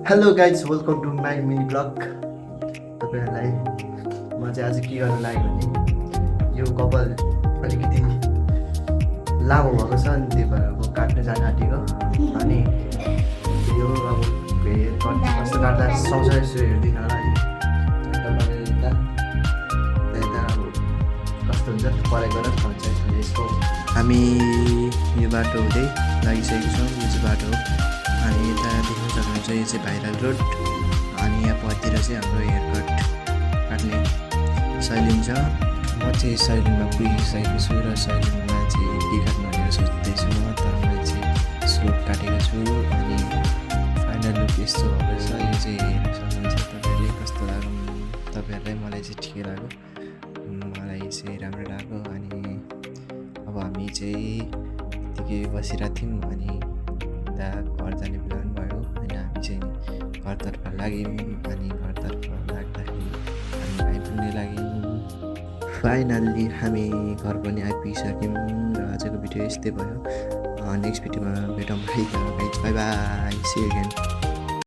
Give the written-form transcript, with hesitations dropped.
Hello guys welcome to my mini vlog. तपाईँहरूलाई म चाहिँ आज के गर्न लाग्यो भने यो कपाल अलिकति लामो भएको छ अनि त्यही भएर अब काट्न जान आँटेको। अनि यो अब कस्तो काट्दा सँगसँगै यसो हेर्दिनँ होला है यता अब कस्तो हुन्छ पढाइ गरेर थाहा हुन्छ यसको। हामी यो बाटो हुँदै लागिसकेको छौँ। यो चाहिँ बाटो हो अनि यता देख्न सक्नुहुन्छ यो चाहिँ भाइरल रोड अनि यहाँ पतिर चाहिँ हाम्रो हेयर कट काट्ने सैलुन छ। म चाहिँ सैलुनमा पुगिसकेको छु र सैलुनमा चाहिँ के काट्नु भनेर सोच्दैछु म, तर मैले चाहिँ स्लोप काटेको छु अनि फाइनल लुक यस्तो भएको छ। यो चाहिँ हेर्न सक्नुहुन्छ तपाईँहरूले कस्तो लाग्यो तपाईँहरूलाई। मलाई चाहिँ ठिकै लाग्यो, मलाई चाहिँ राम्रो लाग्यो। अनि अब हामी चाहिँ यतिकै बसिरहेको थियौँ अनि घर जाने प्लान भयो होइन। हामी चाहिँ घरतर्फ लाग्यौँ अनि घरतर्फ लाग्दाखेरि हामी आइपुग्ने लाग्यौँ। फाइनल्ली हामी घर पनि आइपुगिसक्यौँ र आजको भिडियो यस्तै भयो। नेक्स्ट भिडियोमा भेटौँ है। Bye bye, see you again.